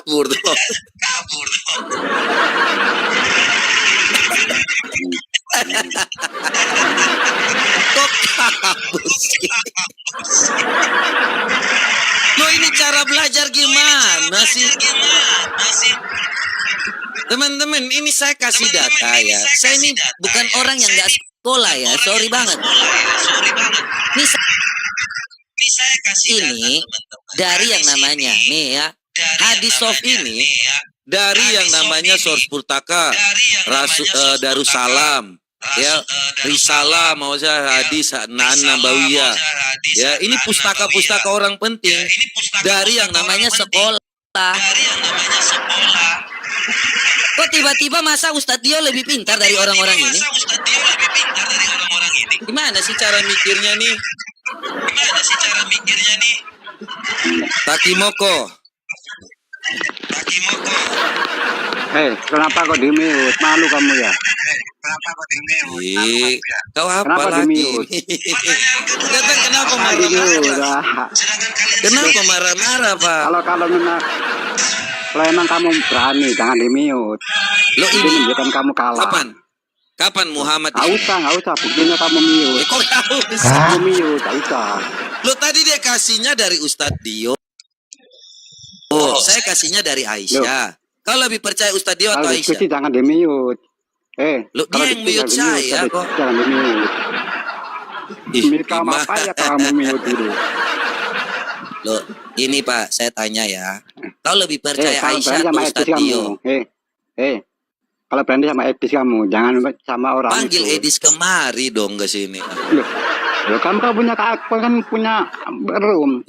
kabur dong. Kok kabur sih? Lo ini cara belajar gimana sih? Teman-teman, ini saya kasih data ya. Saya ini bukan orang yang nggak sekolah ya. Sorry banget. Ini saya kasih ini dari yang namanya nih ya. Hadis soft ini dari yang namanya Source Purtaka, Darussalam, ya, Risalah, mau saya hadis Nabawiyah. Ya, ini pustaka-pustaka orang penting dari yang namanya sekolah. Kok tiba-tiba masa Ustadz Dio lebih pintar dari orang-orang ini? Gimana sih cara mikirnya nih? Takimoko. Kenapa kok di-mute? Malu kamu ya? Kau apa lagi? Datang kenapa marah-marah? Kenapa marah-marah, Pak? Kalau memang kamu berani, jangan di-mute. Lo ini menunjukkan kamu kalah. Kapan Muhammad? Nggak usah. Buktinya kamu mute. Kok tahu? Kamu mute, nggak usah. Lo tadi dia kasihnya dari Ustadz Dio. Oh, saya kasihnya dari Aisyah. Kau lebih percaya Ustadz Dio atau Aisyah? Diskusi jangan di-mute. Lo dia yang mute saya kok. Jangan di-mute. Mute kamu apa ya kamu mute dulu? Lo, ini Pak, saya tanya ya. Kau lebih percaya Aisyah atau Ustadz Dio? Kalau berani sama Edis kamu, jangan sama orang. Panggil itu. Edis kemari dong ke sini. Loh, kamu punya room.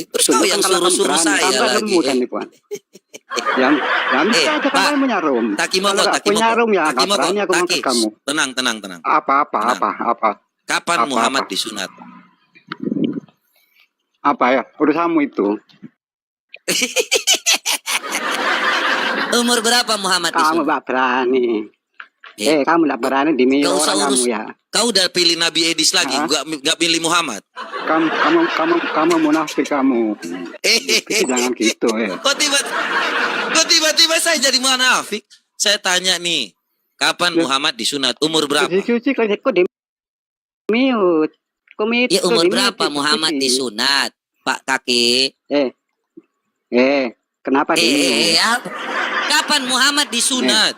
Terus kau yang suruh saya lagi. Yang bisa aja kamu punya room. Takimoko. Punya room ya, berani aku ngangkat kamu. Tenang. Apa? Kapan Muhammad disunat? Apa ya? Urusanmu itu. Umur berapa Muhammad disunat? Kamu gak berani. Kamu gak berani di-mute orang kamu ya. Kau udah pilih Nabi Edis lagi, gak pilih Muhammad. Kamu munafik kamu. Jangan gitu ya. Kok tiba-tiba saya jadi munafik? Saya tanya nih, kapan Muhammad disunat? Umur berapa? Kok di-mute? Ya umur berapa Muhammad disunat, Pak Kaki? Kenapa di-mute? Kapan Muhammad disunat?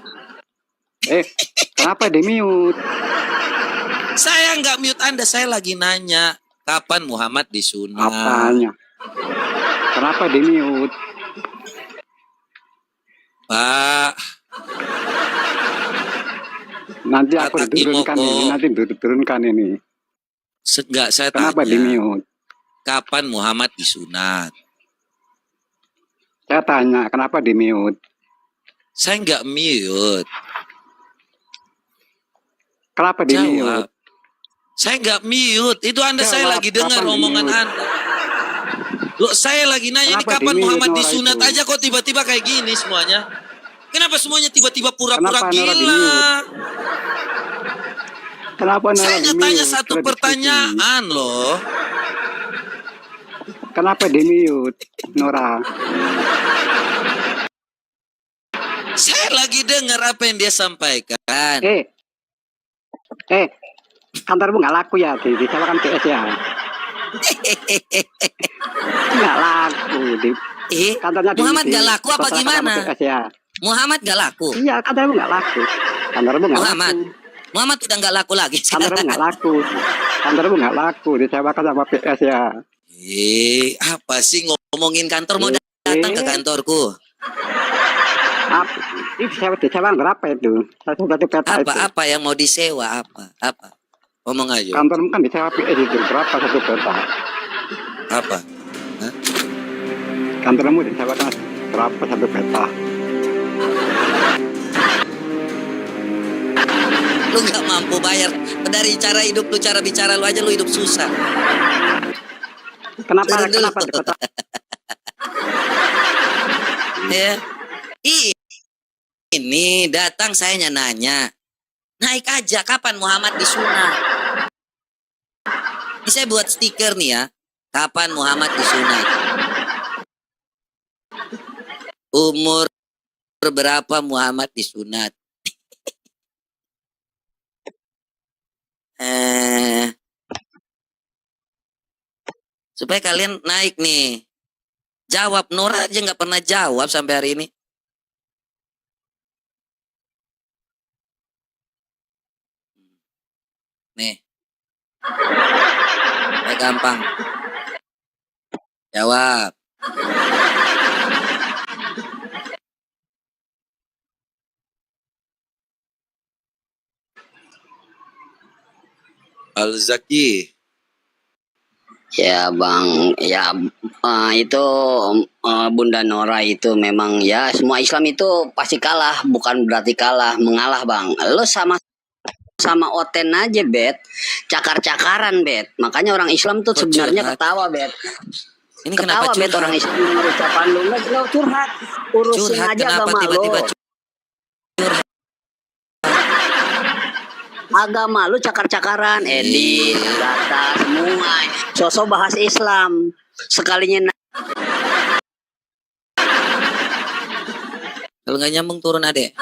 Kenapa di-mute? Saya nggak mute Anda, saya lagi nanya kapan Muhammad disunat. Apanya? Kenapa di-mute? Pak. Nanti aku diturunkan ini. Enggak, saya kenapa tanya. Di-mute? Kapan Muhammad disunat? Saya tanya, kenapa di-mute? Saya nggak mute. Kenapa di-mute? Saya nggak mute. Itu Anda saya lagi dengar omongan Anda. Loh, saya lagi nanya ini kapan Muhammad disunat aja kok tiba-tiba kayak gini semuanya. Kenapa semuanya tiba-tiba pura-pura gila? Saya tanya satu pertanyaan loh. Kenapa di-mute, Nora? Saya lagi dengar apa yang dia sampaikan. Kantormu nggak laku ya, disewakan PS ya. Nggak laku di kantornya Muhammad nggak laku apa gimana? PS ya. Muhammad nggak laku. Iya, kantormu nggak laku. Kantormu nggak laku. Muhammad udah nggak laku lagi. Kantormu nggak laku. Kantormu nggak laku, disewakan sama PS ya. Apa sih ngomongin kantor mau datang ke kantorku? Itu disewa berapa itu? Apa yang mau disewa? Apa? Ngomong aja. Kantormu kan disewa PS itu berapa satu peta? Apa? Kantormu disewakan berapa satu peta? Lu nggak mampu bayar dari cara hidup lu, cara bicara lu aja lu hidup susah. Kenapa? Ya. Ini datang saya nanya. Naik aja kapan Muhammad disunat. Ini saya buat stiker nih ya. Kapan Muhammad disunat. Umur berapa Muhammad disunat? Supaya kalian naik nih. Jawab, Nora aja nggak pernah jawab sampai hari ini. Nih, gampang. Jawab. Al-Zaki. Ya Bang, ya itu Bunda Nora itu memang ya semua Islam itu pasti kalah, bukan berarti kalah, mengalah Bang. Lo sama Oten aja Bet, cakar-cakaran Bet. Makanya orang Islam tuh Kok sebenarnya curhat? ketawa Bet. Ini kenapa Ketawa Bet orang curhat? Islam dengar ucapan lu, lo curhat, urusin Curhat aja kenapa agama tiba-tiba lo. Agama lu cakar-cakaran, edit, data, semua. Sosok bahas Islam. Sekalinya Kalau nggak nyambung turun adek.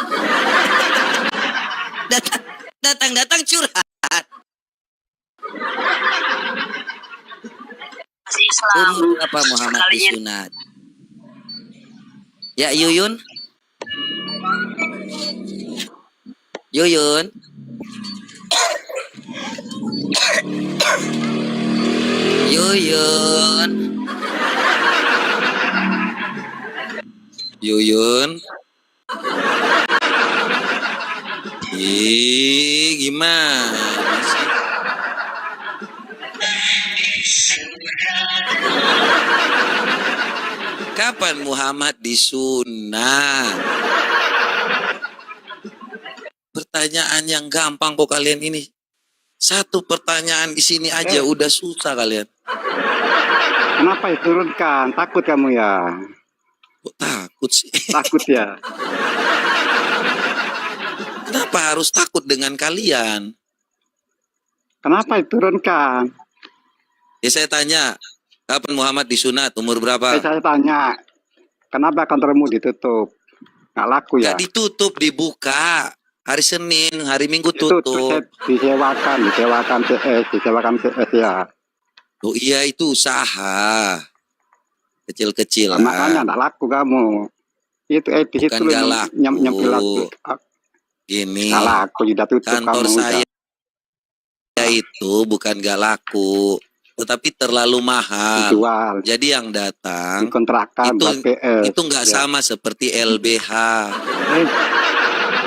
Datang curhat. bahas Islam. Umur berapa Muhammad Sekalinya disunat? Ya Yuyun. Yuyun. Yuyun. Yuyun. Gimana sih? Kapan Muhammad disunat? Pertanyaan yang gampang kok kalian ini. Satu pertanyaan di sini aja udah susah kalian. Kenapa diturunkan? Takut kamu ya? Kok takut sih? Takut ya? Kenapa harus takut dengan kalian? Kenapa diturunkan? Ya saya tanya, kapan Muhammad disunat? Umur berapa? Saya tanya, kenapa kantormu ditutup? Nggak laku ya? Gak ditutup, dibuka. Hari Senin, hari Minggu Ditutup, tutup. disewakan PS ya. Oh iya, itu usaha. Kecil-kecilan. Makanya nggak laku kamu. Itu di situ Bukan nggak laku. nyempil laku. Gini, Nggak laku, sudah tutup kantor kamu. saya itu bukan gak laku, tetapi terlalu mahal. Dijual, Jadi yang datang dikontrakan itu buat PS. itu nggak ya. sama seperti LBH.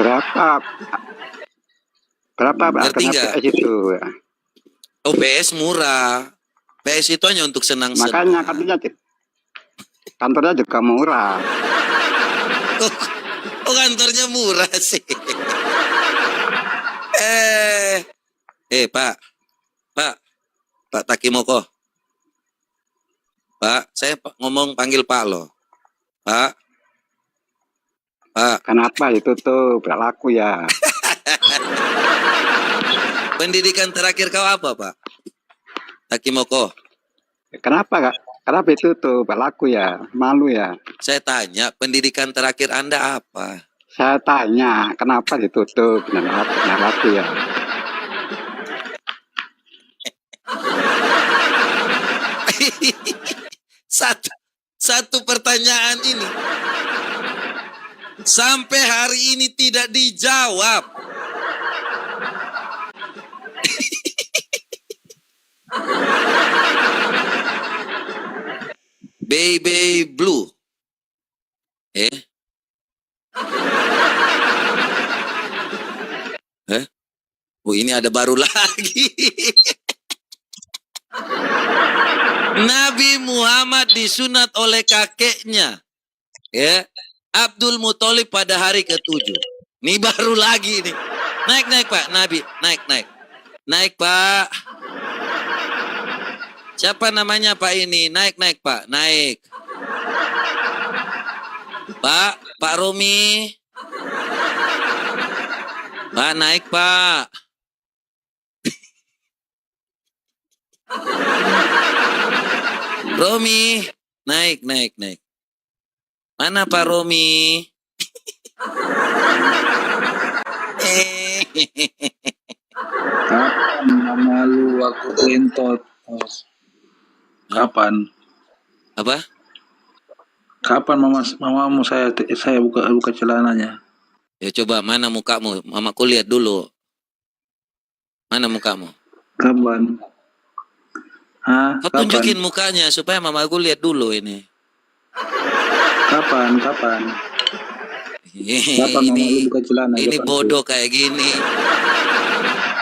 Berapa Ngerti harganya nggak? PS itu ya. Oh PS murah. PS itu hanya untuk senang-senang. Makanya katanya kantornya juga murah. Oh kantornya murah sih. Pak Takimoko. Pak, saya ngomong panggil Pak loh. Pak. Kenapa ditutup? Nggak laku ya. Pendidikan terakhir kau apa, Pak? Takimoko. Kenapa ditutup? Nggak laku ya. Malu ya. Saya tanya, pendidikan terakhir Anda apa? Saya tanya, kenapa ditutup? Nggak laku ya. Satu pertanyaan ini sampai hari ini tidak dijawab. Baby Blue. Oh ini ada baru lagi. Nabi Muhammad disunat oleh kakeknya, ya, Abdul Muthalib pada hari ke-7. Ini baru lagi nih. Naik Pak, Nabi, naik Pak. Siapa namanya Pak ini? Naik Pak, naik. Pak Romi. Pak naik Pak. Romi, naik. Mana Pak Romi? Kapan mama lu aku entot? Kapan? Apa? Kapan mamamu saya buka celananya? Ya coba mana mukamu? Mamaku lihat dulu. Mana mukamu? Kapan? Hah? Kau Kapan? tunjukin mukanya supaya mamaku lihat dulu ini. Kapan? Kapan mama lu buka celana? Ini Kapan? bodoh kayak gini.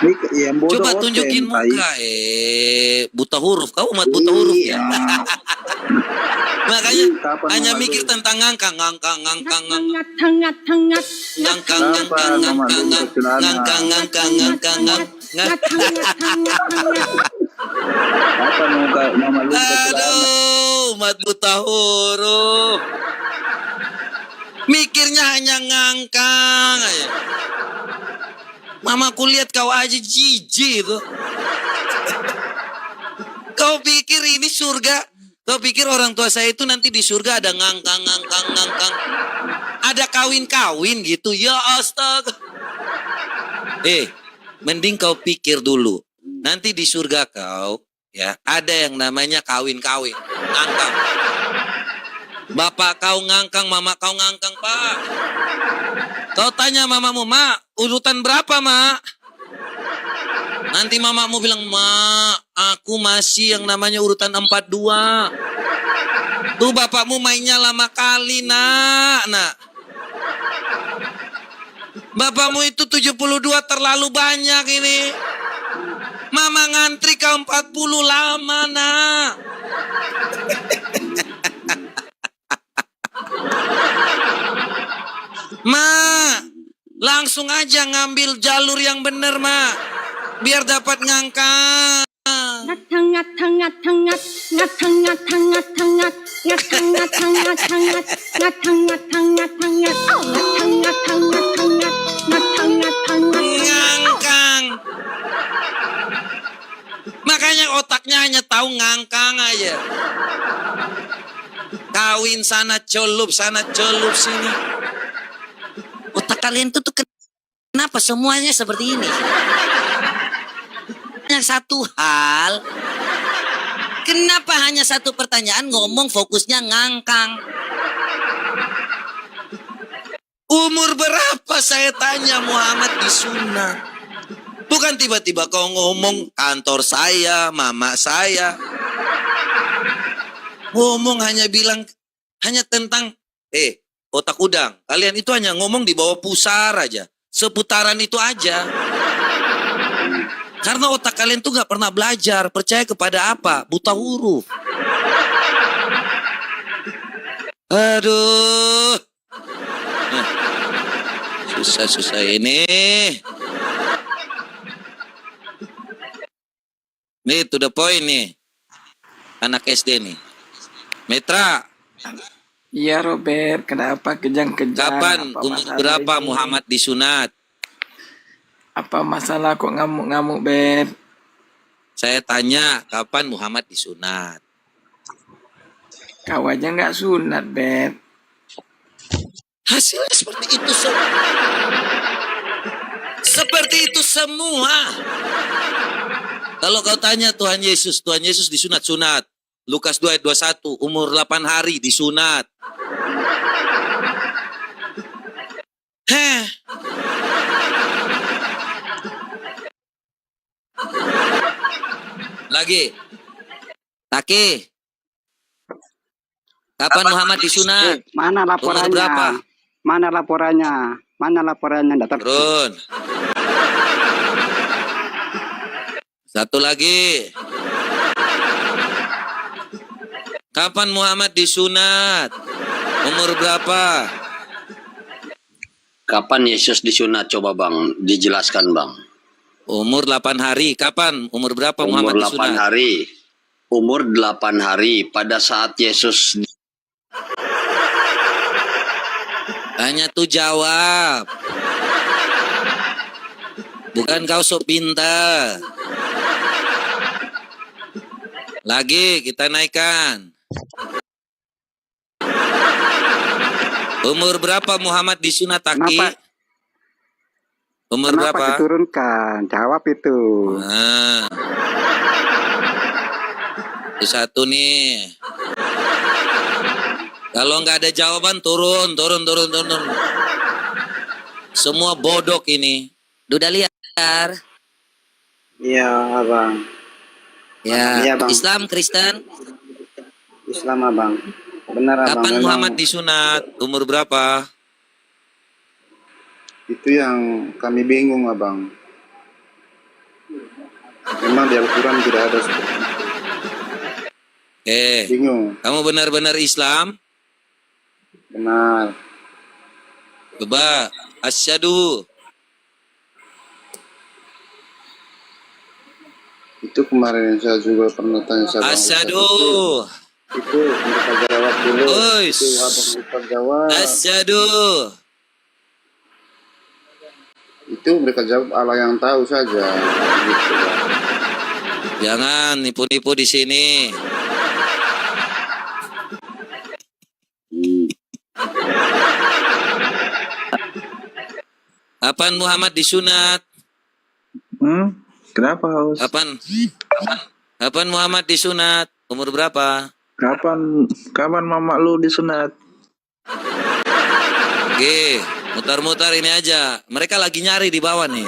Ini yang bodoh Coba Oten, tunjukin tai. muka. Buta huruf. Kau umat buta huruf ya. Makanya Kapan hanya mama mikir lu- tentang ngangkang. Kapan mama lu buka celana? Kapan mama lu buka celana? Aduh, umat buta huruf. Mikirnya hanya ngangkang aja. Mamaku lihat kau aja jijik tuh. Kau pikir ini surga? Kau pikir orang tua saya itu nanti di surga ada ngangkang. Ada kawin-kawin gitu. Ya astaga. Mending kau pikir dulu. Nanti di surga kau, ya, ada yang namanya kawin-kawin. Ngangkang. Bapak kau ngangkang, mama kau ngangkang, Pak. Kau tanya mamamu, Mak, urutan berapa, Mak? Nanti mamamu bilang, Mak, aku masih yang namanya urutan 42. Tuh bapakmu mainnya lama kali, nak. Bapakmu itu 72 terlalu banyak ini. Mama ngantri kau 40 lama, nak. Ma, langsung aja ngambil jalur yang bener, Ma. Biar dapat ngangkang. Ngangkang. Makanya otaknya hanya tahu ngangkang aja. Kawin sana celup sini. Otak kalian tuh kenapa semuanya seperti ini? Hanya satu hal. Kenapa hanya satu pertanyaan ngomong fokusnya ngangkang? Umur berapa saya tanya Muhammad disunat? Bukan tiba-tiba kau ngomong kantor saya, mama saya. Ngomong hanya tentang otak udang. Kalian itu hanya ngomong di bawah pusar aja. Seputaran itu aja. Karena otak kalian tuh gak pernah belajar. Percaya kepada apa? Buta huruf. Aduh. Susah ini. Nih, to the point nih. Anak SD nih. Metra, Iya Robert, kenapa kejang-kejang? kapan Apa umur masalah berapa ini? Muhammad disunat? Apa masalah kok ngamuk-ngamuk, Bet? Saya tanya, kapan Muhammad disunat? Kau aja nggak sunat, Bet. Hasilnya seperti itu semua. Seperti itu semua. Kalau kau tanya Tuhan Yesus disunat-sunat. Lukas 2 ayat 21, umur 8 hari disunat. Lagi. Taki. Kapan Muhammad disunat? Mana Umur berapa? laporannya? Mana laporannya? Datang. Turun. Satu lagi. Kapan Muhammad disunat? Umur berapa? Kapan Yesus disunat? Coba Bang, dijelaskan Bang. Umur 8 hari. Kapan? Umur berapa Umur Muhammad 8 disunat? hari. Umur 8 hari pada saat Yesus. Tanya tuh jawab. Bukan kau sok pintar. Lagi kita naikkan. Umur berapa Muhammad disunat Aki? Kenapa? Umur Kenapa berapa? diturunkan? Jawab itu. Nah. Itu satu nih. Kalau nggak ada jawaban turun. Semua bodok ini. Duda liar. Iya, Abang. Ya, Iya, Bang. Islam, Kristen. Islam, Abang. Benar, Abang. Kapan Memang Muhammad disunat? Umur berapa? itu yang kami bingung, Abang. Memang di Al-Quran tidak ada seperti itu. Bingung. Kamu benar-benar Islam? Benar. Coba, asyhadu. Itu kemarin saya juga pernah tanya sama Asyhadu. Itu mereka jawab dulu. Ois. Itu Abang lupa jawab. Asyhadu. Itu mereka jawab Allah yang tahu saja. Gitu, Bang. Jangan nipu-nipu di sini. Kapan Muhammad disunat? Kenapa, Haus? Kapan Muhammad disunat? Umur berapa? Kapan mama lu disunat? Oke, mutar-mutar ini aja. Mereka lagi nyari di bawah nih.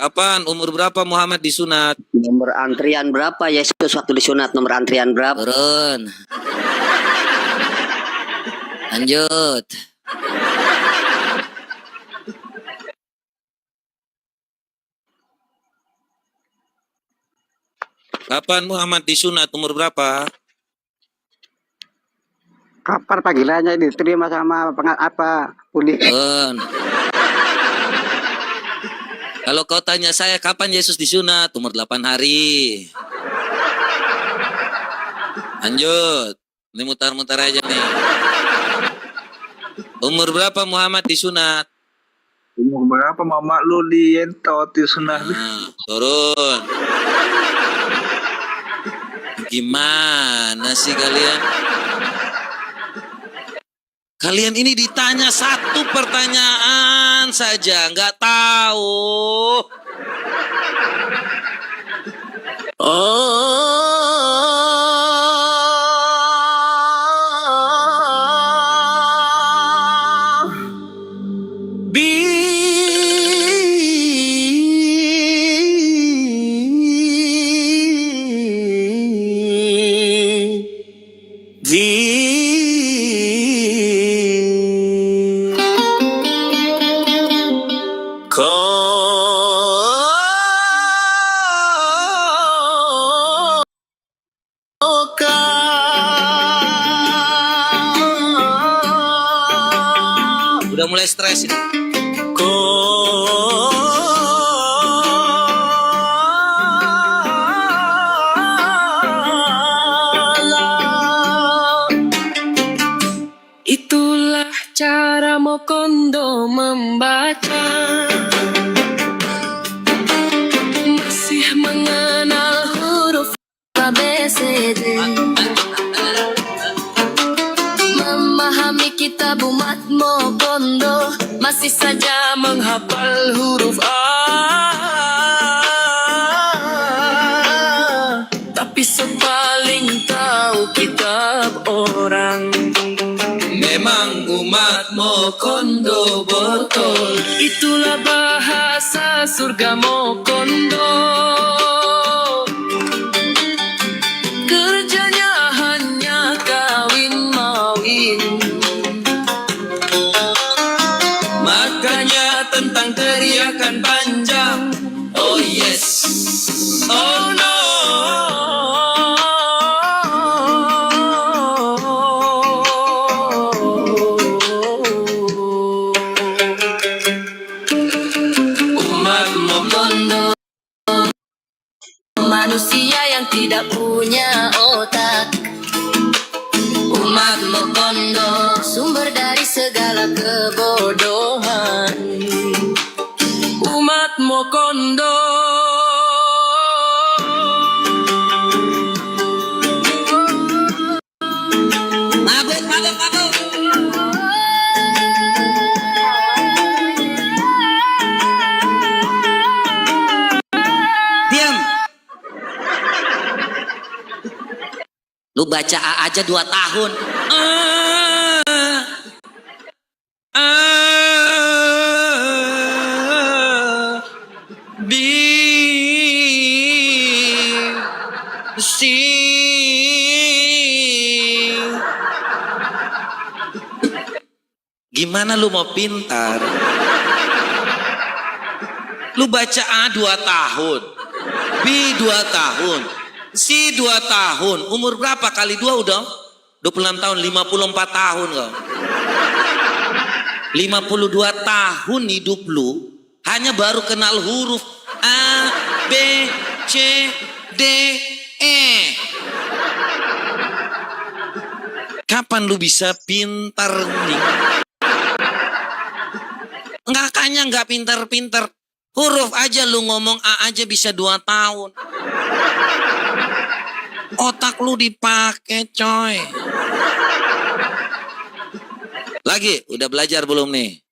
Kapan? Umur berapa Muhammad disunat? Nomor antrian berapa Yesus waktu disunat? Nomor antrian berapa? Turun. Lanjut. Kapan Muhammad disunat? Umur berapa? Kapan panggilannya diterima sama polisi? Turun. Kalau kau tanya saya kapan Yesus disunat? Umur 8 hari. Lanjut. Ini mutar-mutar aja nih. Umur berapa Muhammad disunat? Umur berapa mama lu dientot disunat? Nah, turun. Gimana sih kalian? Kalian ini ditanya satu pertanyaan saja, nggak tahu. Udah mulai stres ini. Itulah cara Mokondo membaca. Masih mengenal huruf ABCD. Memahami kitab umat Mokondo. Masih saja menghafal huruf A. Tapi sepaling tahu kitab orang. Memang umat Mokondo botol. Itulah bahasa surga Mokondo. Kerjanya hanya kawin mawin. Makanya tentang teriakan panjang. Oh yes. Oh no. Umat Mokondo. Manusia yang tidak punya otak. Umat Mokondo, sumber dari segala kebodohan. Umat Mokondo. baca A aja 2 tahun. Di si gimana lu mau pintar? Lu baca A 2 tahun, B 2 tahun, C 2 tahun. Umur berapa kali 2 udah? 26 tahun, 54 tahun kau. 52 tahun hidup lu hanya baru kenal huruf A, B, C, D, E. Kapan lu bisa pintar nih? Kayaknya nggak pintar-pintar. Huruf aja lu ngomong A aja bisa 2 tahun. Otak lu dipakai coy. Lagi, udah belajar belum nih?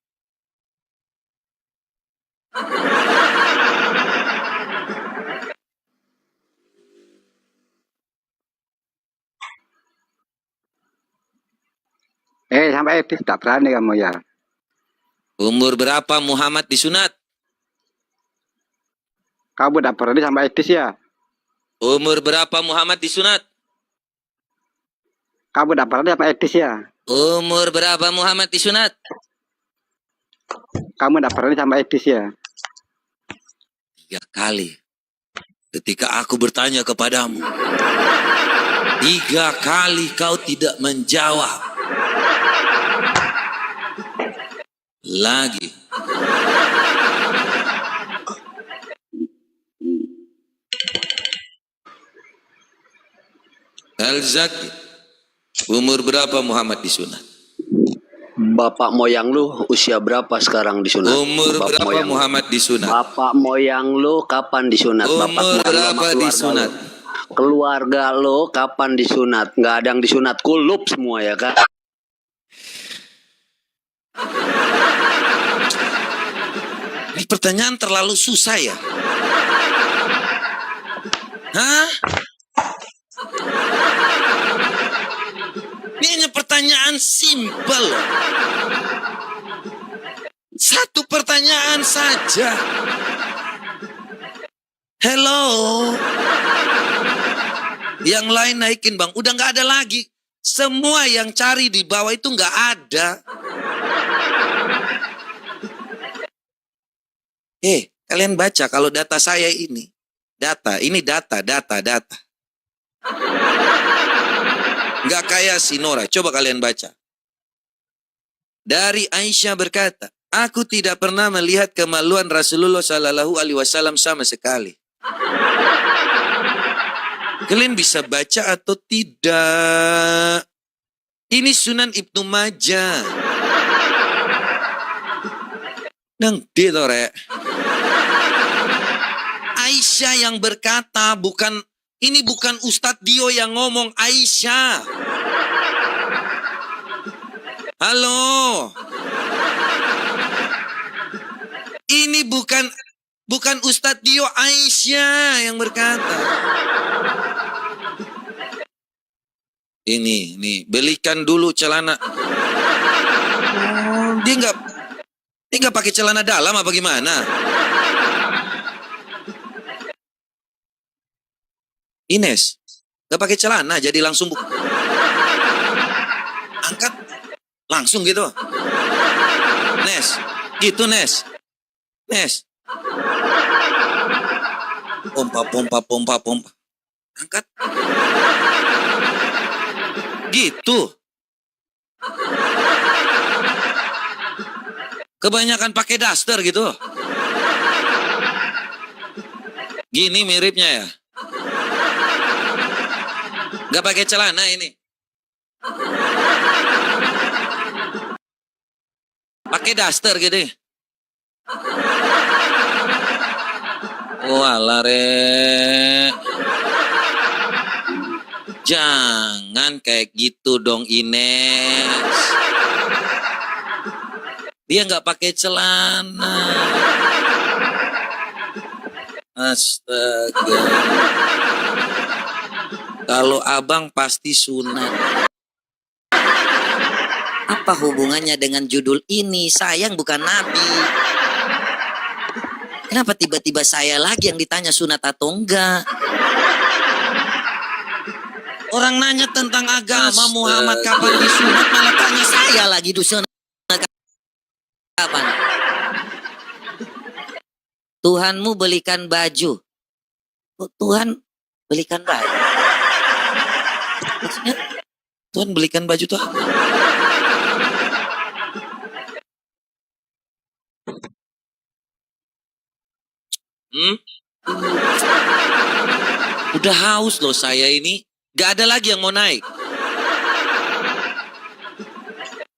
Sampai etis tak berani kamu ya. Umur berapa Muhammad disunat? Kamu tak berani sampai etis ya. Umur berapa Muhammad disunat? Kamu tak berani sampai etis ya. Umur berapa Muhammad disunat? Kamu tak berani sampai etis ya. 3 kali. Ketika aku bertanya kepadamu, 3 kali kau tidak menjawab. Lagi. Al-Zaki, umur berapa Muhammad disunat? Bapak moyang lu usia berapa sekarang disunat? Umur Bapak berapa moyang lu. Muhammad disunat? Bapak moyang lu kapan disunat? Bapak Umur moyang lu sama berapa keluarga disunat? lu. Keluarga lo kapan disunat? Nggak ada yang disunat, kulup semua ya kan? Ini pertanyaan terlalu susah ya? Hah? Ini hanya pertanyaan simpel. 1 pertanyaan saja. Hello. Yang lain naikin bang, udah nggak ada lagi. Semua yang cari di bawah itu nggak ada. Kalian baca kalau data saya ini. Data. Nggak kayak si Nora. Coba kalian baca. Dari Aisyah berkata, aku tidak pernah melihat kemaluan Rasulullah Shallallahu Alaihi Wasallam sama sekali. Kalian bisa baca atau tidak? Ini Sunan Ibnu Majah. Nang ditore. Aisyah yang berkata, ini bukan Ustadz Dio yang ngomong, Aisyah. Halo. Ini bukan Ustadz Dio, Aisyah yang berkata. Ini, belikan dulu celana. Dia nggak pakai celana dalam apa gimana? Ines, nggak pakai celana jadi langsung angkat langsung gitu. Nes, gitu Nes. Pompa. Angkat. Gitu. Kebanyakan pakai daster gitu. Gini miripnya ya. Gak pakai celana ini. Pakai daster gitu. Oh alah re. Jangan kayak gitu dong Ines. Dia nggak pakai celana. Astaga. Kalau abang pasti sunat. Apa hubungannya dengan judul ini? Sayang bukan nabi. Kenapa tiba-tiba saya lagi yang ditanya sunat atau enggak? Orang nanya tentang agama Muhammad kapan disunat, malah tanya saya lagi disunat kapan? Tuhanmu belikan baju. Oh, Tuhan belikan baju. Maksudnya Tuhan belikan baju tuh apa? Udah haus loh saya ini. Gak ada lagi yang mau naik.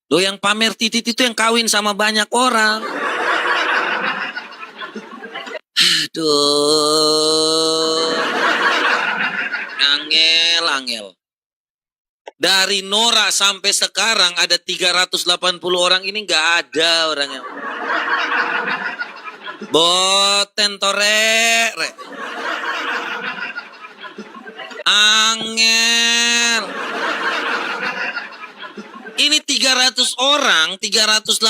Loh yang pamer titit itu yang kawin sama banyak orang. Aduh. Angel. Dari Nora sampai sekarang ada 380 orang ini nggak ada orang yang boten torek. Angel. Ini 300 orang, 380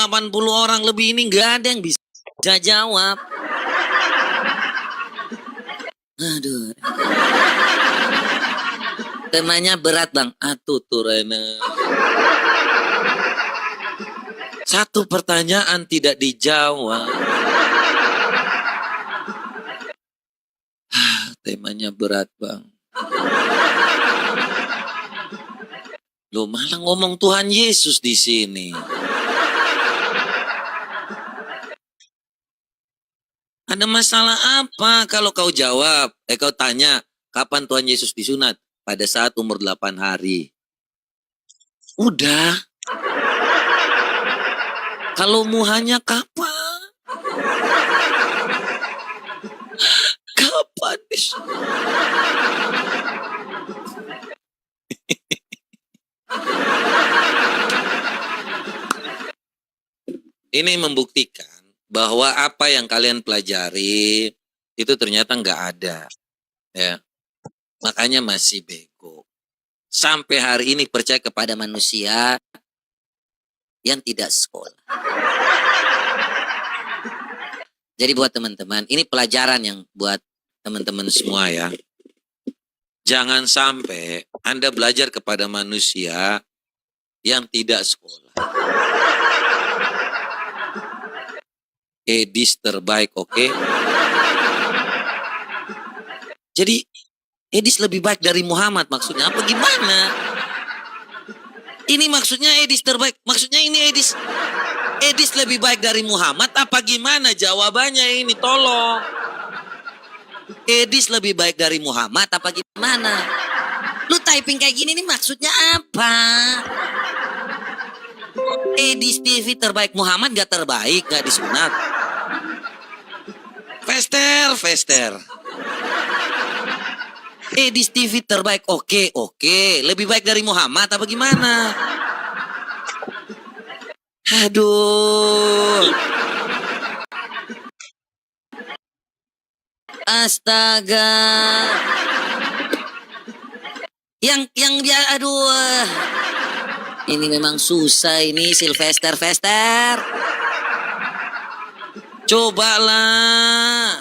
orang lebih ini nggak ada yang bisa Jawab. Aduh. Temanya berat bang. Atuh tuh Rena. Satu pertanyaan tidak dijawab. Temanya berat bang. Lo malah ngomong Tuhan Yesus di sini. Ada masalah apa kalau kau jawab? Kau tanya, kapan Tuhan Yesus disunat? Pada saat umur 8 hari. Udah. Kalau muhanya kapan? Kapan disunat? Ini membuktikan bahwa apa yang kalian pelajari itu ternyata nggak ada, ya. Makanya masih bego. Sampai hari ini percaya kepada Manusia yang tidak sekolah. Jadi buat teman-teman, ini pelajaran yang buat teman-teman semua ya. Jangan sampai Anda belajar kepada manusia yang tidak sekolah. Edis terbaik, oke? Jadi Edis lebih baik dari Muhammad maksudnya apa gimana? Ini maksudnya Edis terbaik. Maksudnya ini Edis lebih baik dari Muhammad apa gimana jawabannya ini tolong. Edis lebih baik dari Muhammad apa gimana? Lu typing kayak gini nih maksudnya apa? Edis TV terbaik Muhammad gak terbaik, gak disunat. Fester. Edis TV terbaik, oke. Lebih baik dari Muhammad apa gimana? Aduh. Astaga. Yang dia aduh. Ini memang susah ini Sylvester. Cobalah.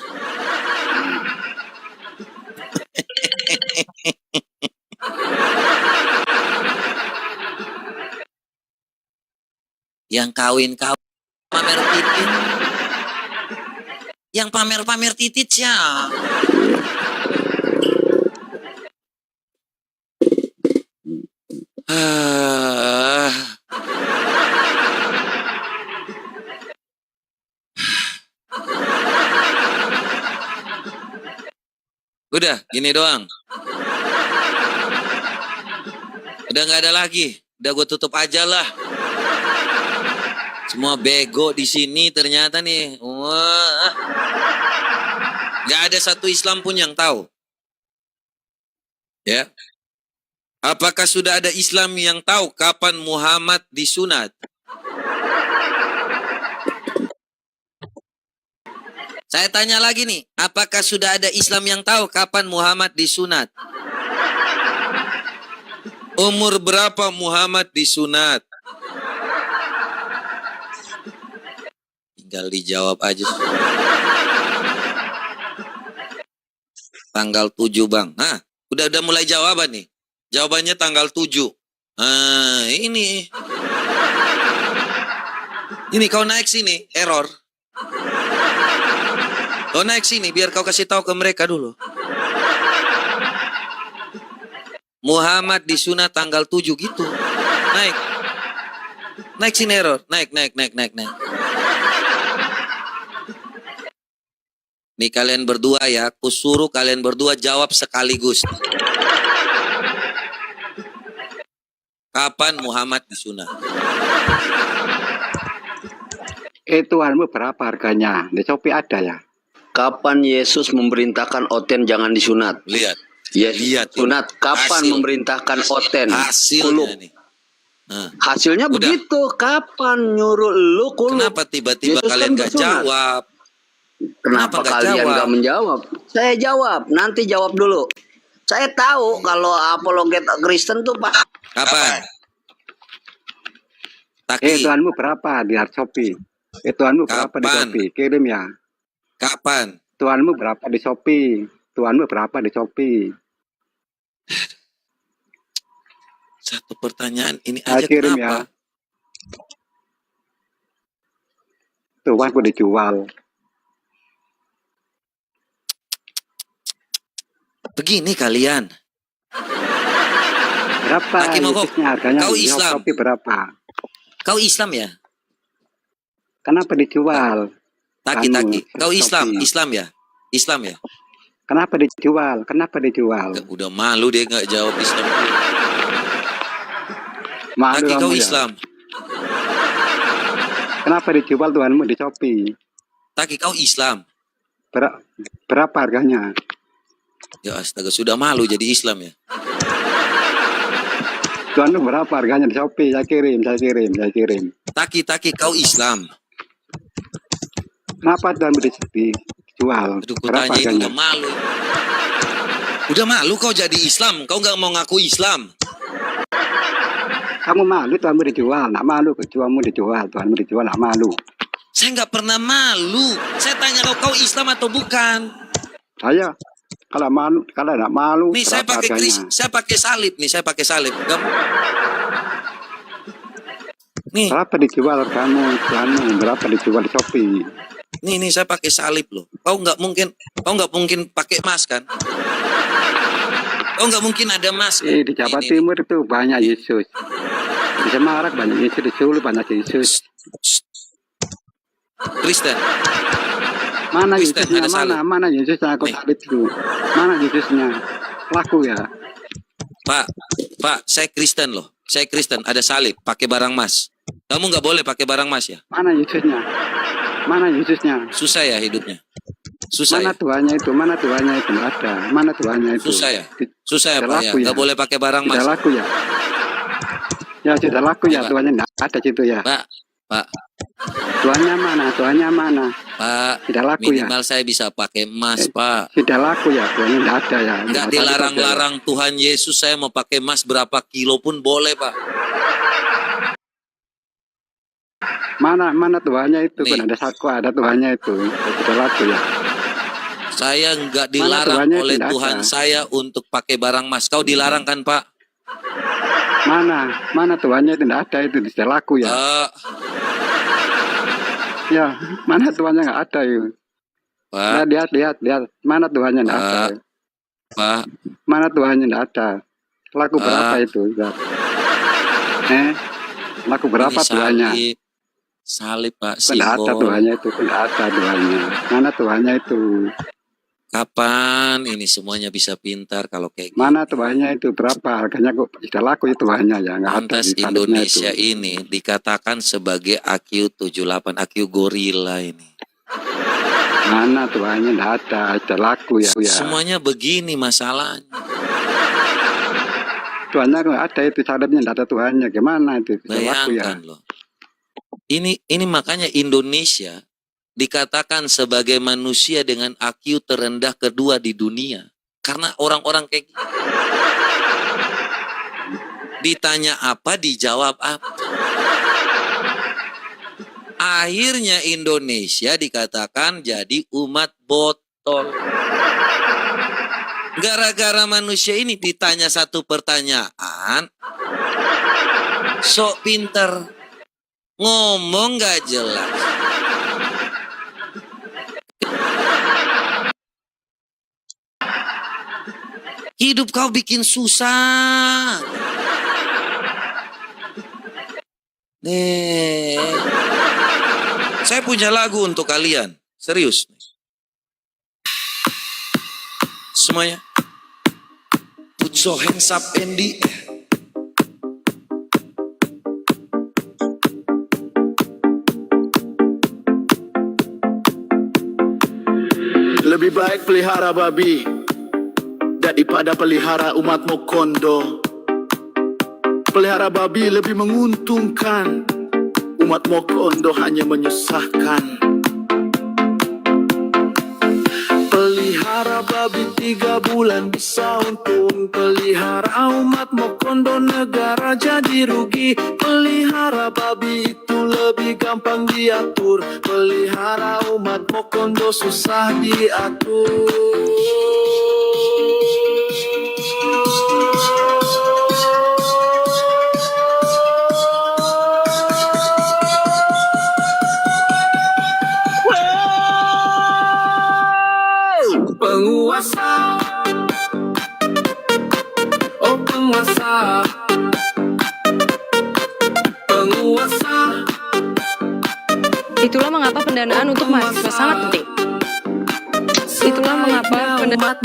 Yang kawin pamer titit. Yang pamer titit siapa? Udah, gini doang. Udah nggak ada lagi. Udah gue tutup aja lah. Semua bego di sini ternyata nih. Wah. Nggak ada satu Islam pun yang tahu. Ya. Apakah sudah ada Islam yang tahu kapan Muhammad disunat? Saya tanya lagi nih, apakah sudah ada Islam yang tahu kapan Muhammad disunat? Umur berapa Muhammad disunat? Tinggal dijawab aja. Tanggal 7 bang. Nah, udah mulai jawaban nih. Jawabannya tanggal 7. Nah, ini. Ini kau naik sini, error. Kau naik sini, biar kau kasih tahu ke mereka dulu. Muhammad disunat tanggal 7 gitu. Naik. Naik sini error. Naik. Nih kalian berdua ya, aku suruh kalian berdua jawab sekaligus. Kapan Muhammad disunat? Tuhanmu berapa harganya? Di Shopee ada ya? Kapan Yesus memerintahkan Oten jangan disunat? Lihat. Yesus Lihat, sunat. Kapan hasil. memerintahkan Oten? Hasilnya Kulub. nih. Nah, Hasilnya Udah. begitu. Kapan nyuruh lu kulub? kenapa tiba-tiba Yesus kalian kan gak bersunat. jawab? Kenapa nggak kalian jawab? gak menjawab? Saya jawab. Nanti jawab dulu. Saya tahu kalau apologet Kristen tuh Pak. Kapan? Taki, Tuhanmu berapa di Shopee? Tuhanmu berapa di Kapan? Shopee? Kirim ya. kapan? Tuhanmu berapa di Shopee? Tuhanmu berapa di Shopee? Satu pertanyaan ini Saya aja kirim kenapa? ya. Tuhanku dijual. Begini kalian. Berapa Taki Mogok, Yesusnya harganya? kau di Islam. Shopee berapa? Kau Islam ya? Kenapa dijual? Taki. Kau Islam, Shopee. Islam ya? Islam ya? Kenapa dijual? Kenapa dijual? Udah malu dia nggak jawab Islam. Malu Taki kamu kau ya? Islam. Kenapa dijual Tuhanmu di Shopee? Taki kau Islam. Berapa harganya? Ya astaga, sudah malu jadi Islam ya. Tuhanmu berapa harganya di Shopee? Saya kirim. Taki kau Islam. Kenapa Tuhanmu dijual? Aduh, Berapa kutanya ini harganya? udah malu. Udah malu kau jadi Islam. Kau nggak mau ngaku Islam. Kamu malu Tuhanmu dijual? Nak malu Tuhanmu dijual? Tuhanmu dijual nak malu? Saya nggak pernah malu. Saya tanya kau Islam atau bukan. Saya kalau malu, kalau nak malu, Nih saya berapa pakai harganya? saya pakai salib nih. Saya pakai salib. Nih, Berapa dijual kamu? Tuhanmu berapa dijual di Shopee? nih saya pakai salib loh. Kau nggak mungkin pakai emas kan? Kau nggak mungkin ada emas. Kan? Di Jawa Timur itu banyak Yesus. Di Semarang banyak Yesus, di Solo banyak Yesus. Kristen. Mana Kristen, Yesusnya? ada salib. Mana Yesusnya? Aku Nih. salib itu. Mana Yesusnya? Laku ya. Pak, saya Kristen loh. Saya Kristen, ada salib, pakai barang emas. Kamu nggak boleh pakai barang emas ya? Mana Yesusnya? Mana Yesusnya? Susah ya hidupnya. Susah Mana ya. Tuhannya itu? Mana Tuhannya itu? Nggak ada. Mana Tuhannya itu? Susah ya. Susah ya Sudah Pak ya. laku ya. Nggak boleh pakai barang Sudah emas. laku ya. Ya sudah laku ya. Pak. Tuhannya nggak ada situ ya. Pak, Tuhannya mana? Tuhannya mana? Pak. Sudah laku ya. Minimal saya bisa pakai emas Pak. Sudah laku ya. Tuhannya nggak ada ya. Nggak Nggak ada dilarang-larang Tuhan Yesus saya mau pakai emas berapa kilo pun boleh Pak. Mana Tuhannya itu? Nih. Kan ada saku, ada Tuhannya itu. Sudah laku ya. Saya nggak dilarang Tuhannya oleh tidak Tuhan ada? saya untuk pakai barang emas. Kau dilarang kan Pak? Mana Tuhannya itu? Tidak ada itu. Sudah laku ya. Ya, mana Tuhannya nggak ada itu. Pak, Ya, lihat. Mana Tuhannya nggak ada. Pak, Mana Tuhannya nggak ada. Laku Pak. berapa itu? Ya. Laku berapa ini Tuhannya? salib Pak, Tidak ada simbol. Tuhannya itu. Tidak ada Tuhannya. Mana Tuhannya itu? Kapan ini semuanya bisa pintar kalau kayak gitu? Mana Tuhannya itu? Berapa harganya kok? Sudah laku itu Tuhannya ya. Nggak ada Lantas di salibnya Indonesia itu. ini dikatakan sebagai AQ78, AQ gorila ini. Mana Tuhannya? Nggak ada. Sudah laku ya. Semuanya begini masalahnya. Tuhannya nggak ada itu. Salibnya nggak ada Tuhannya. Gimana itu? Sudah laku ya. Bayangkan loh. Ini makanya Indonesia dikatakan sebagai manusia dengan IQ terendah kedua di dunia. Karena orang-orang kayak gitu. Ditanya apa, dijawab apa. Akhirnya Indonesia dikatakan jadi umat botol. Gara-gara manusia ini ditanya satu pertanyaan, sok pinter, ngomong gak jelas. Hidup kau bikin susah. Nih, saya punya lagu untuk kalian. Serius. Semuanya. Put your hands up in the air. Lebih baik pelihara babi daripada pelihara umat Mokondo. Pelihara babi lebih menguntungkan, umat Mokondo hanya menyusahkan. Pelihara babi 3 bulan bisa untung, pelihara umat Mokondo negara jadi rugi. Pelihara babi itu lebih gampang diatur, pelihara umat Mokondo susah diatur. Penguasa, oh penguasa, penguasa. Itulah mengapa pendanaan untuk mahasiswa sangat penting. Itulah mengapa pendanaan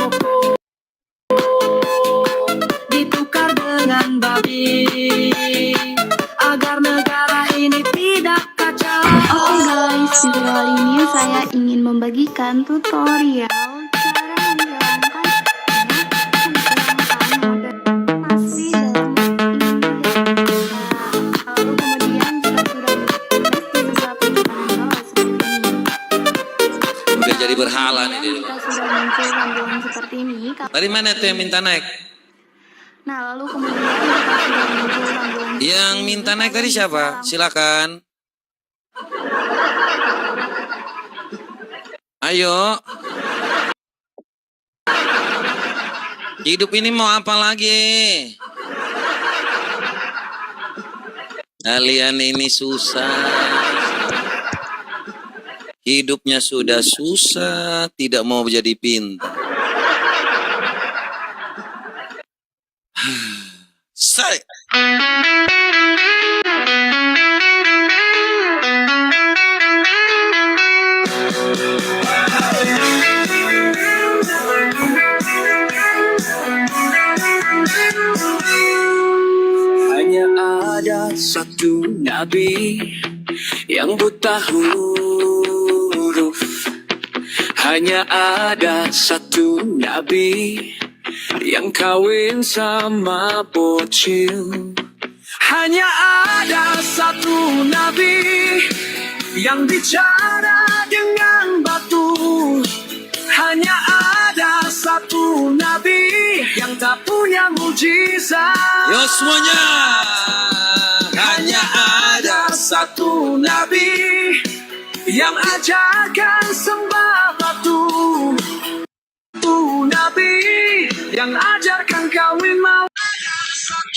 ditukar dengan babi agar negara ini tidak kacau. Oke guys, di video kali ini saya ingin membagikan tutorial cara menghilangkan moderasi dalam lalu kemudian jika sudah berproses di sesuatu channel seperti ini. Udah jadi berhala nih dia. Jika sudah muncul tampilan seperti ini, Dari mana tuh yang minta naik? nah lalu kemudian jika sudah muncul tampilan Yang minta naik tadi siapa? Silakan. Ayo. Hidup ini mau apa lagi? Kalian ini susah. Hidupnya sudah susah, tidak mau jadi pintar. Say. Hanya ada satu nabi yang buta huruf. Hanya ada satu nabi yang kawin sama bocil. Hanya ada satu nabi yang bicara dengan batu. Hanya ada satu nabi yang tak punya mujizat. Yo semuanya. Hanya ada satu nabi yang ajarkan sembah batu. Nabi yang ajarkan kawin mau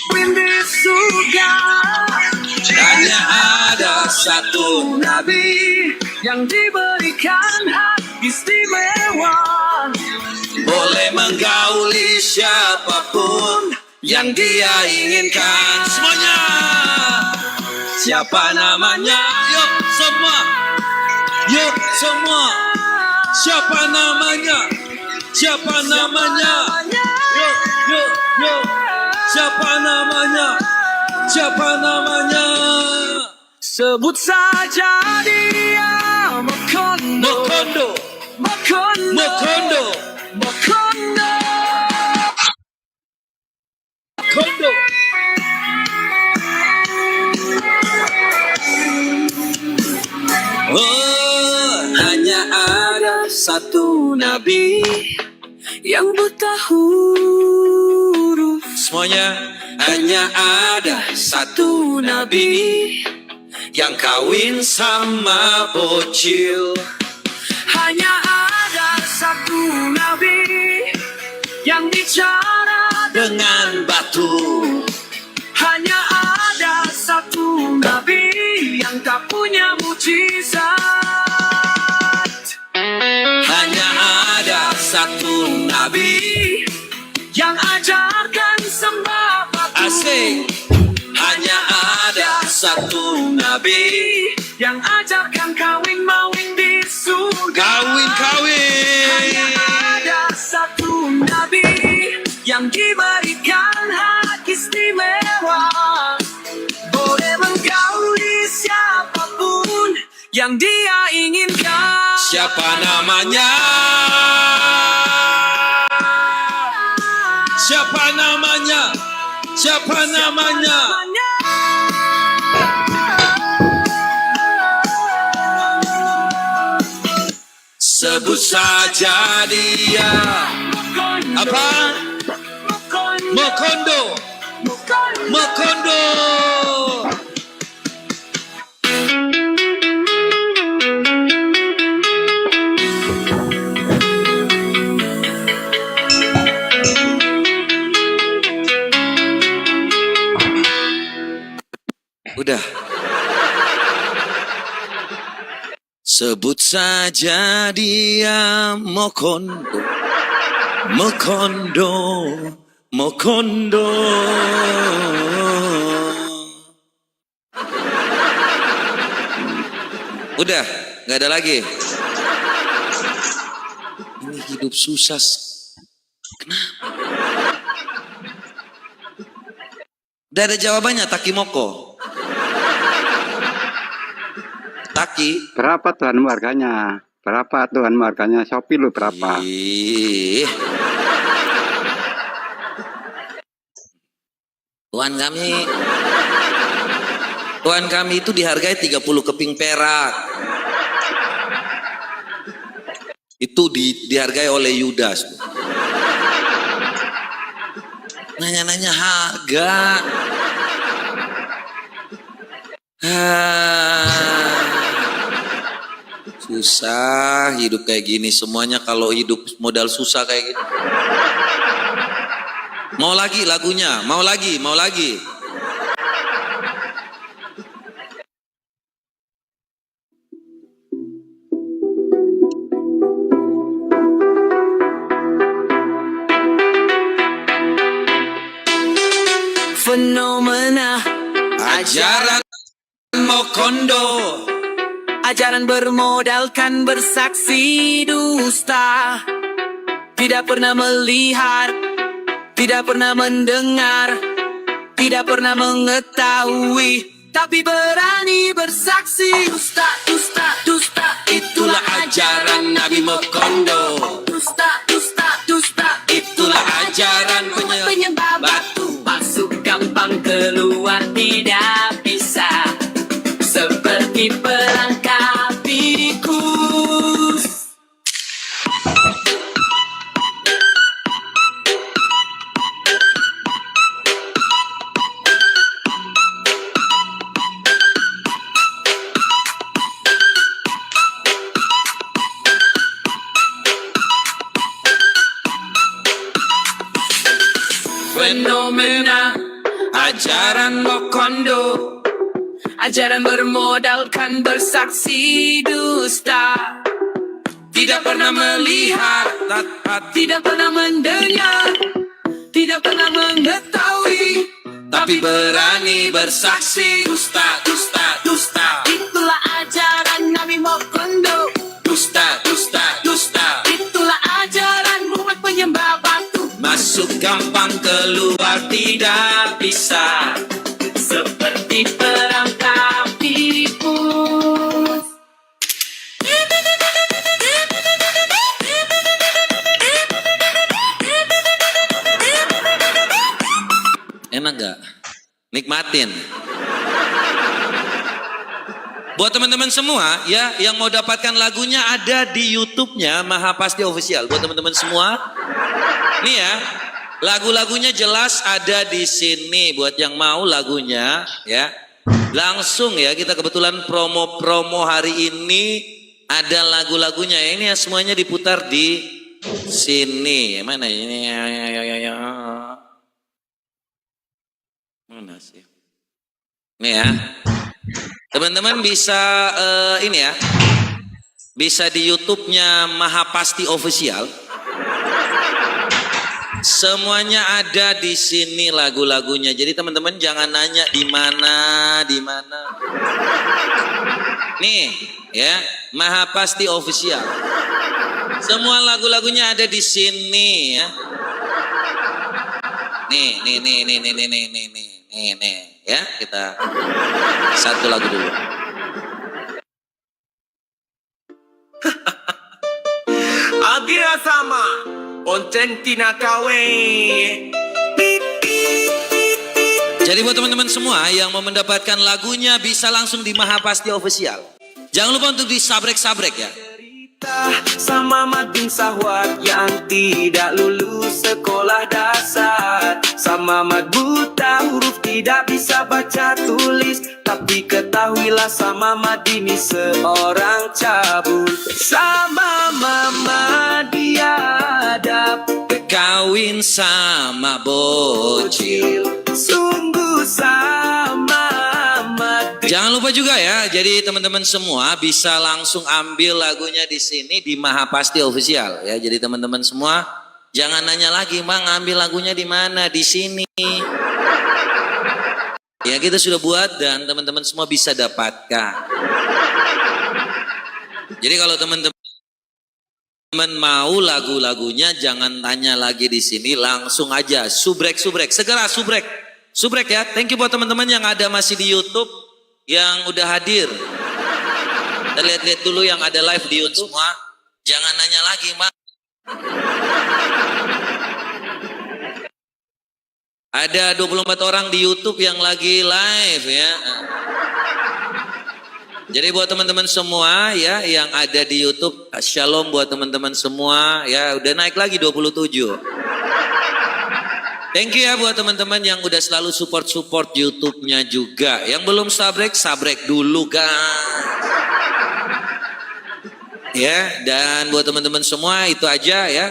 kawin di surga. Hanya ada satu nabi yang diberikan hak istimewa, Boleh menggauli siapapun yang dia inginkan. Semuanya. Siapa namanya? Yuk semua. Yuk semua. Siapa namanya? Siapa namanya? Yuk, yuk, yuk. Siapa namanya? Siapa namanya? sebut saja dia Mokondo. Mokondo. Mokondo. Mokondo. Mokondo. Mokondo. Oh, hanya ada satu nabi yang buta huruf. Semuanya. Hanya ada satu nabi yang kawin sama bocil. Hanya ada satu nabi yang bicara Dengan batu. Hanya ada satu nabi yang tak punya mujizat. Hanya ada satu nabi yang ajarkan sembah batu. asing. Hanya ada satu nabi yang ajarkan kawin mawin di surga. kawin. Hanya ada satu nabi yang diberikan hak istimewa, boleh menggauli siapapun yang dia inginkan. Siapa namanya? Siapa namanya? Siapa namanya? Sebut saja dia. Apa? Mokondo. Mokondo. Udah. Sebut saja dia Mokondo. Mokondo. Mokondo. Udah, nggak ada lagi. Ini hidup susah. Kenapa? Udah ada jawabannya, Takimoko. Taki. Berapa Tuhan harganya? Berapa Tuhan harganya? Shopee lu berapa? Ih. Tuan kami itu dihargai 30 keping perak. Itu dihargai oleh Yudas. Nanya-nanya harga. Susah hidup kayak gini. Semuanya kalau hidup modal susah kayak gini. Mau lagi lagunya, mau lagi. Fenomena Ajaran Mokondo. ajaran bermodalkan bersaksi dusta, tidak pernah melihat, tidak pernah mendengar, tidak pernah mengetahui, tapi berani bersaksi. Dusta, dusta, dusta, Itulah ajaran Nabi Mokondo. dusta, dusta, dusta, Itulah ajaran penyembah batu. Masuk gampang, keluar tidak bisa, seperti perangkap tikus. Fenomena Ajaran Mokondo. ajaran bermodalkan bersaksi dusta, Tidak pernah melihat, tidak pernah mendengar, tidak pernah mengetahui, tapi berani bersaksi. Dusta, dusta, dusta. itulah ajaran Nabi Mokondo. Dusta, dusta, dusta. Itulah ajaran umat penyembah batu. Masuk gampang, keluar tidak bisa, Seperti perangkap tikus. Enak gak? Nikmatin. Buat teman-teman semua ya yang mau dapatkan lagunya ada di YouTube-nya Mahapasti Official. Buat teman-teman semua, nih ya, Lagu-lagunya jelas ada di sini buat yang mau lagunya ya. Langsung ya, kita kebetulan promo hari ini ada lagu-lagunya. Ini ya semuanya diputar di sini. Mana ini? Mana sih? Ini ya. Teman-teman bisa ini ya. Bisa di YouTube-nya Mahapasti Official. Semuanya ada di sini lagu-lagunya. Jadi teman-teman jangan nanya di mana. Nih, ya, Mahapasti Official. Semua lagu-lagunya ada di sini ya. Nih, ya, kita satu lagu dulu. Agira sama Oncentina kawe. Jadi buat teman-teman semua yang mau mendapatkan lagunya bisa langsung di Mahapasti Official. Jangan lupa untuk disabrek-sabrek ya. Sama Madin Sahwat yang tidak lulus sekolah dasar. Sama Mat buta huruf tidak bisa baca tulis. Tapi ketahuilah sama Madini seorang cabul. Sama Mama dia ada Kawin sama bocil. sungguh sama Madin. Jangan lupa juga ya, jadi teman-teman semua bisa langsung ambil lagunya di sini di Mahapasti Official ya. Jadi teman-teman semua jangan nanya lagi, Bang, ambil lagunya di mana? Di sini. Ya kita sudah buat dan teman-teman semua bisa dapatkan. Jadi kalau teman-teman mau lagu-lagunya jangan tanya lagi di sini, langsung aja subrek, segera subrek ya. Thank you buat teman-teman yang ada masih di YouTube, yang udah hadir. Kita lihat-lihat dulu yang ada live di YouTube semua. Jangan nanya lagi, Mak. Ada 24 orang di YouTube yang lagi live ya. Jadi buat teman-teman semua ya yang ada di YouTube, shalom buat teman-teman semua ya, udah naik lagi 27. Thank you ya buat teman-teman yang udah selalu support YouTube-nya juga. Yang belum sabrek dulu kan. Ya, dan buat teman-teman semua itu aja ya.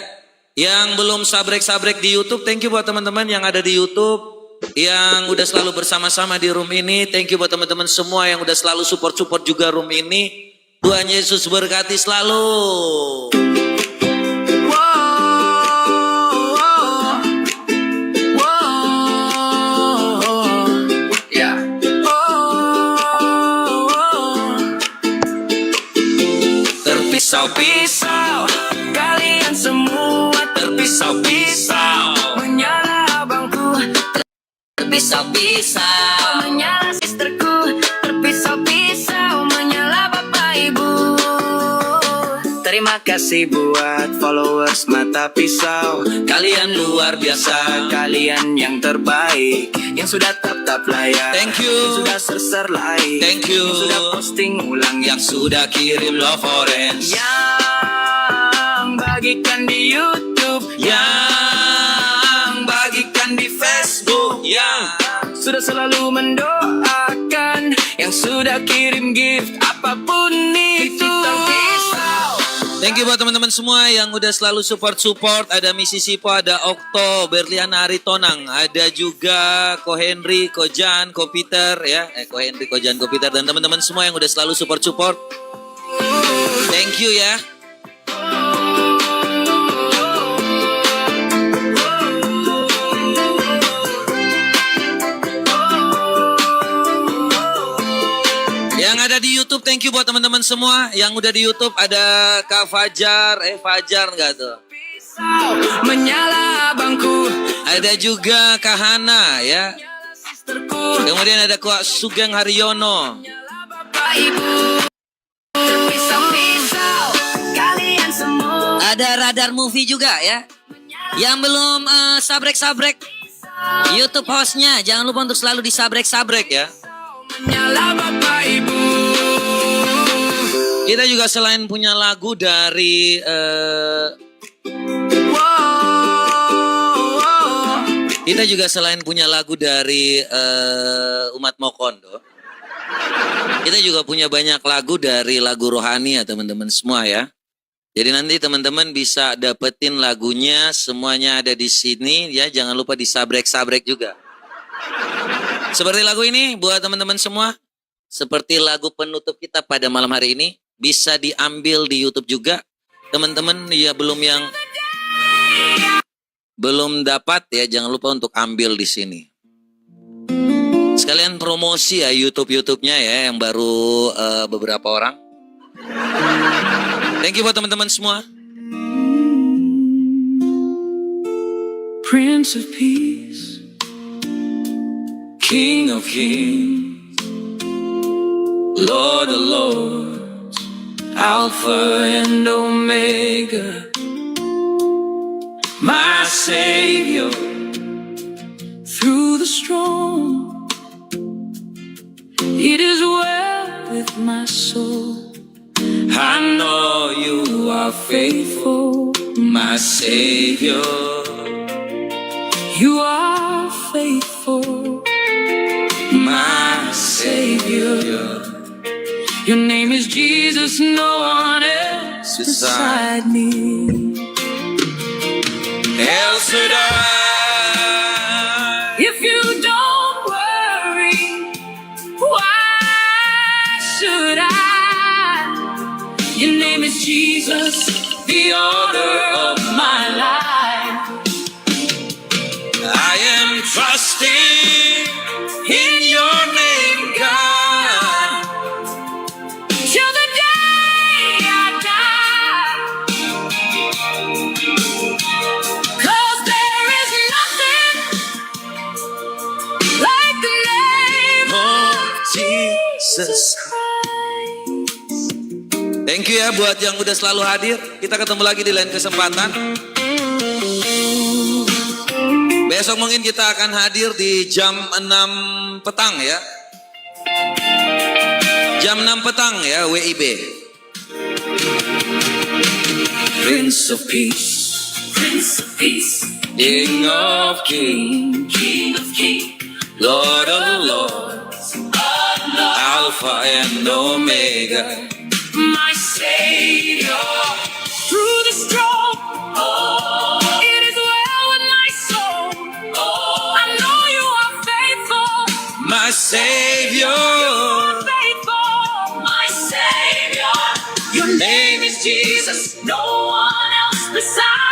Yang belum sabrek di YouTube, thank you buat teman-teman yang ada di YouTube, yang udah selalu bersama-sama di room ini. Thank you buat teman-teman semua yang udah selalu support juga room ini. Tuhan Yesus berkati selalu. Terpisau-pisau kalian semua, terpisau-pisau menyala abangku, terpisau-pisau menyala sisterku, terpisau-pisau menyala bapak ibu. Terima kasih buat followers Mata Pisau, kalian luar biasa, kalian yang terbaik, yang sudah tap layar, Thank you. yang sudah ser like, Thank you. yang sudah posting ulang, Yang sudah kirim love orange, yang bagikan di YouTube, yang bagikan di Facebook, yang sudah selalu mendoakan, yang sudah kirim gift apapun itu. thank you buat teman-teman semua yang udah selalu support. Ada Misi Sipo, ada Okto, Berliana Aritonang, ada juga Ko Henry, Ko Jan, Ko Peter ya. Ko Henry, Ko Jan, Ko Peter dan teman-teman semua yang udah selalu support. Thank you ya. Yang ada di YouTube, thank you buat teman-teman semua yang udah di YouTube. Ada Kak Fajar, Fajar enggak tuh? Menyala abangku, Ada juga Kak Hana ya. Kemudian ada Kak Sugeng Haryono. bapak ibu, terpisau-pisau kalian semua. Ada Radar Movie juga ya. Yang belum sabrek YouTube hostnya, jangan lupa untuk selalu disabrek ya. Menyala bapak ibu. Kita juga selain punya lagu dari Kita juga selain punya lagu dari umat Mokondo, kita juga punya banyak lagu dari lagu rohani ya teman-teman semua ya. Jadi nanti teman-teman bisa dapetin lagunya, semuanya ada di sini ya. Jangan lupa disabrek-sabrek juga. Seperti lagu ini buat teman-teman semua. Seperti lagu penutup kita pada malam hari ini. Bisa diambil di YouTube juga. Teman-teman ya belum dapat ya, jangan lupa untuk ambil di sini. Sekalian promosi ya YouTube-nya ya yang baru beberapa orang. Thank you buat teman-teman semua. Prince of Peace, King of Kings, Lord of Lords, Alpha and Omega, my Savior through the storm. It is well with my soul. I know you are faithful, my Savior. You are faithful, my Savior. Your name is Jesus, no one else beside me. El Shaddai. If you don't worry, why should I? Your name is Jesus, the order of my life. I am trusting in your name, God, till the day I die. 'Cause there is nothing like the name of Jesus. Thank you ya buat yang udah selalu hadir. Kita ketemu lagi di lain kesempatan. Besok mungkin kita akan hadir di jam 6 petang ya. Jam 6 petang ya WIB. Prince of Peace, Prince of Peace, King of Kings, King of Kings, Lord of Lords, Alpha and Omega, my Savior through the storm. It is well with my soul. I know you are faithful, my Savior. Faithful, my Savior. Your name is Jesus, no one else beside.